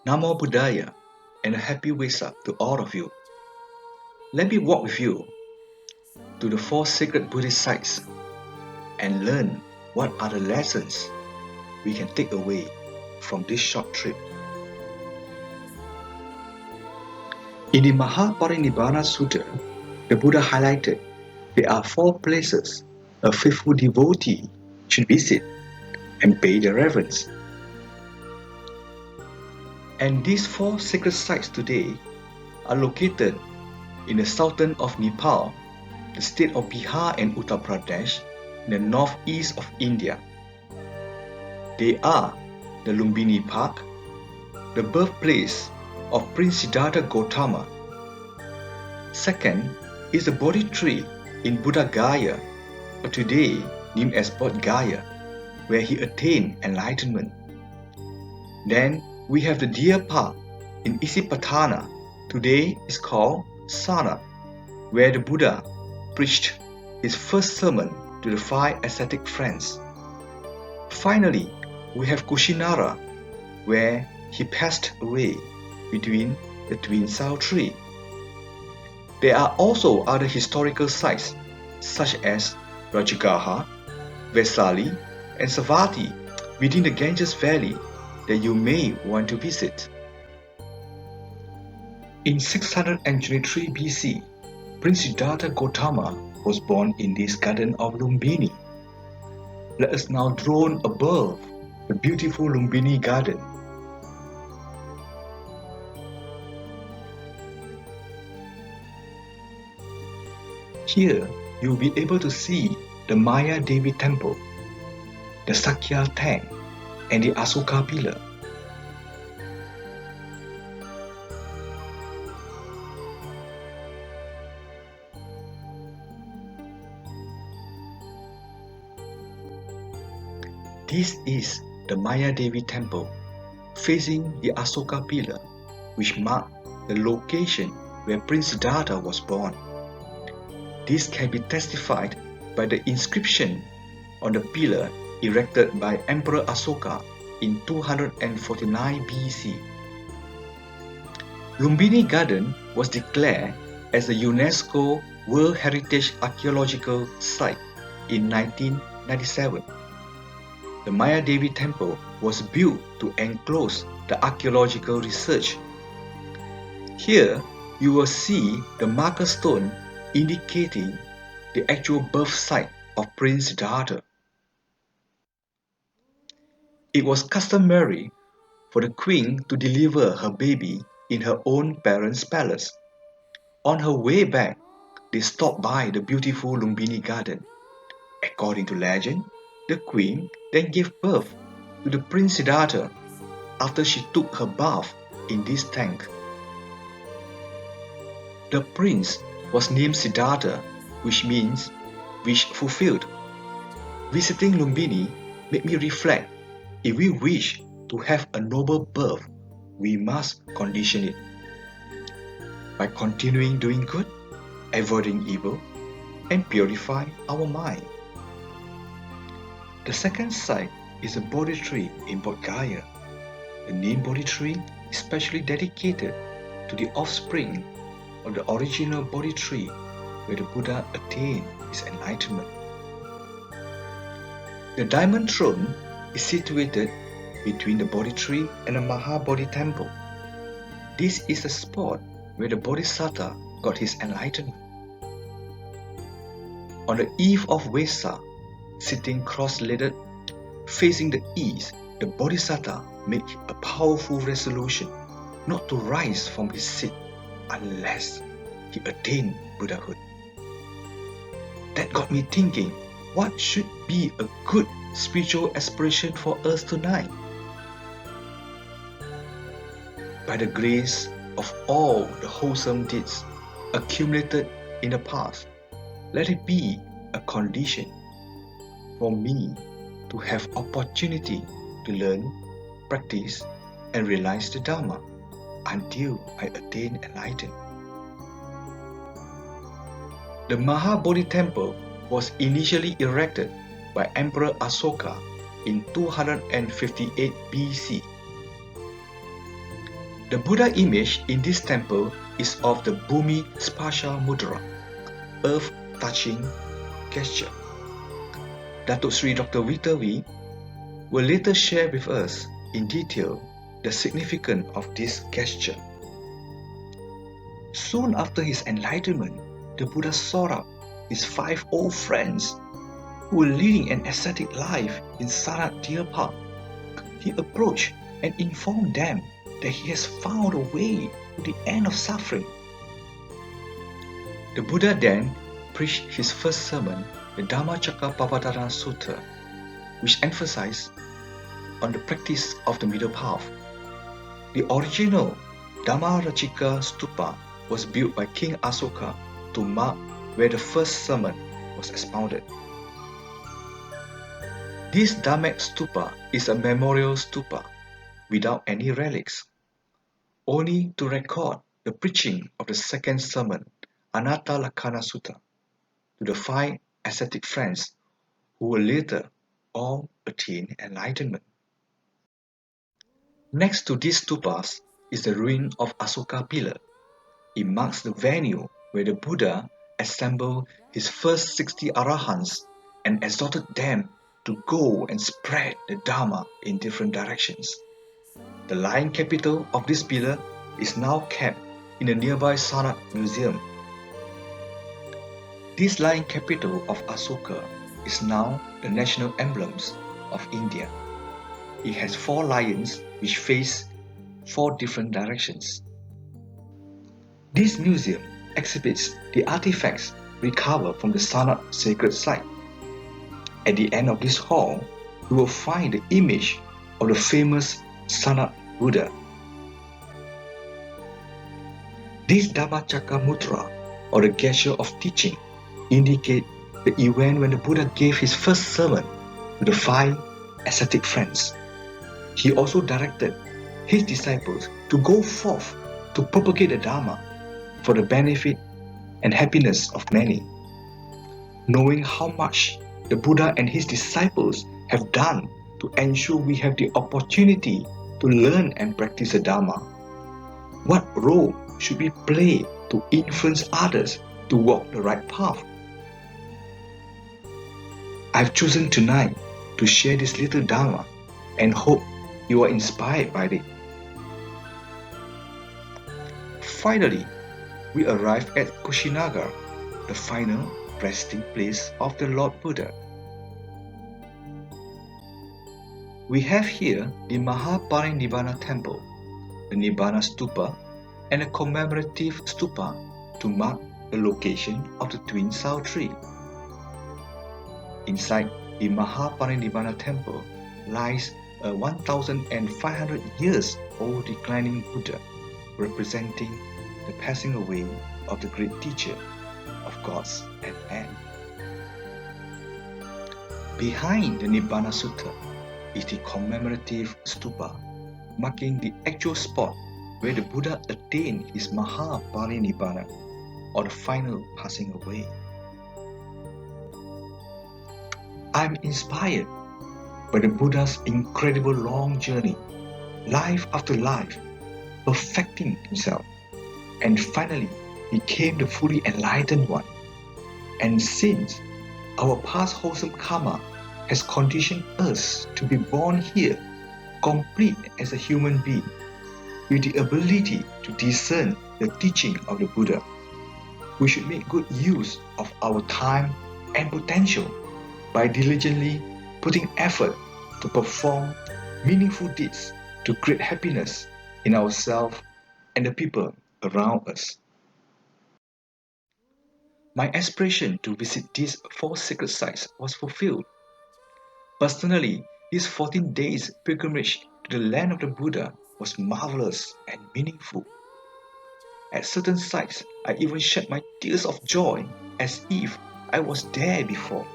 Namo Buddhaya and a happy Vesak to all of you. Let me walk with you to the four sacred Buddhist sites and learn what are the lessons we can take away from this short trip. In the Mahaparinibbana Sutta, the Buddha highlighted there are four places a faithful devotee should visit and pay their reverence. And these four sacred sites today are located in the southern of Nepal, the state of Bihar and Uttar Pradesh, in the northeast of India. They are the Lumbini Park, the birthplace of Prince Siddhartha Gautama. Second is the Bodhi tree in Buddha Gaya, or today named as Bodh Gaya, where he attained enlightenment. Then we have the Deer Park in Isipatana, today is called Sarnath, where the Buddha preached his first sermon to the five ascetic friends. Finally, we have Kushinara, where he passed away between the twin Sao tree. There are also other historical sites such as Rajagaha, Vesali, and Savatthi within the Ganges Valley that you may want to visit. In 623 BC, Prince Siddhartha Gautama was born in this garden of Lumbini. Let us now drone above the beautiful Lumbini garden. Here, you will be able to see the Maya Devi temple, the Sakya tank, and the Asoka pillar. This is the Maya Devi temple facing the Asoka pillar, which marked the location where Prince Siddhartha was born. This can be testified by the inscription on the pillar erected by Emperor Asoka in 249 BC. Lumbini Garden was declared as a UNESCO World Heritage Archaeological Site in 1997. The Maya Devi temple was built to enclose the archaeological research. Here, you will see the marker stone indicating the actual birth site of Prince Siddhartha. It was customary for the queen to deliver her baby in her own parents' palace. On her way back, they stopped by the beautiful Lumbini garden. According to legend, the queen then gave birth to the Prince Siddhartha after she took her bath in this tank. The prince was named Siddhartha, which means wish fulfilled. Visiting Lumbini made me reflect, if we wish to have a noble birth, we must condition it by continuing doing good, avoiding evil, and purify our mind. The second site is a Bodhi tree in Bodh Gaya. The name Bodhi tree is specially dedicated to the offspring of the original Bodhi tree where the Buddha attained his enlightenment. The diamond throne is situated between the Bodhi tree and the Mahabodhi temple. This is the spot where the Bodhisattva got his enlightenment. On the eve of Vesak, sitting cross-legged, facing the east, the Bodhisattva made a powerful resolution not to rise from his seat unless he attained Buddhahood. That got me thinking, what should be a good spiritual aspiration for us tonight? By the grace of all the wholesome deeds accumulated in the past, let it be a condition for me to have opportunity to learn, practice, and realize the Dharma until I attain enlightenment. The Mahabodhi temple was initially erected by Emperor Asoka in 258 BC. The Buddha image in this temple is of the Bhumi Sparsha Mudra, earth-touching gesture. Datuk Sri Dr. Victor Wee will later share with us in detail the significance of this gesture. Soon after his enlightenment, the Buddha sought out his 5 old friends who were leading an ascetic life in Sanat Deer Park. He approached and informed them that he has found a way to the end of suffering. The Buddha then preached his first sermon, the Dhammacakkappavattana Sutta, which emphasized on the practice of the middle path. The original Dhammarajika Stupa was built by King Asoka to mark where the first sermon was expounded. This Dhammak Stupa is a memorial stupa without any relics, only to record the preaching of the second sermon, Anatta Lakkhana Sutta, to the 5 ascetic friends who will later all attain enlightenment. Next to these stupas is the ruin of Asoka Pillar. It marks the venue where the Buddha assembled his first 60 arahants and exhorted them to go and spread the Dharma in different directions. The lying capital of this pillar is now kept in the nearby Sanat Museum. This lying capital of Asoka is now the national emblems of India. It has 4 lions which face 4 different directions. This museum exhibits the artifacts recovered from the Sanat sacred site. At the end of this hall, you will find the image of the famous Sanat Buddha. This Dhammacakka Mudra, or the gesture of teaching, indicate the event when the Buddha gave his first sermon to the 5 ascetic friends. He also directed his disciples to go forth to propagate the Dharma for the benefit and happiness of many. Knowing how much the Buddha and his disciples have done to ensure we have the opportunity to learn and practice the Dharma, what role should we play to influence others to walk the right path? I've chosen tonight to share this little Dharma and hope you are inspired by it. Finally, we arrive at Kushinagar, the final resting place of the Lord Buddha. We have here the Mahaparinibbana Temple, the Nibbana Stupa, and a commemorative stupa to mark the location of the twin Sao tree. Inside the Mahaparinibbana Temple lies a 1,500 years old declining Buddha, representing the passing away of the great teacher of gods and men. Behind the Nibbana Sutta is the commemorative stupa, marking the actual spot where the Buddha attained his Mahaparinibbana, or the final passing away. I am inspired by the Buddha's incredible long journey, life after life, perfecting himself, and finally became the fully enlightened one. And since our past wholesome karma has conditioned us to be born here, complete as a human being, with the ability to discern the teaching of the Buddha, we should make good use of our time and potential by diligently putting effort to perform meaningful deeds to create happiness in ourselves and the people around us. My aspiration to visit these 4 sacred sites was fulfilled. Personally, this 14 days pilgrimage to the land of the Buddha was marvelous and meaningful. At certain sites, I even shed my tears of joy as if I was there before.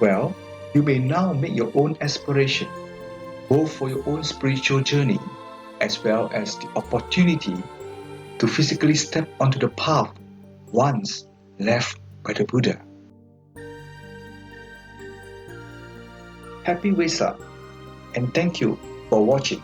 Well, you may now make your own aspiration, both for your own spiritual journey as well as the opportunity to physically step onto the path once left by the Buddha. Happy Vesak, and thank you for watching.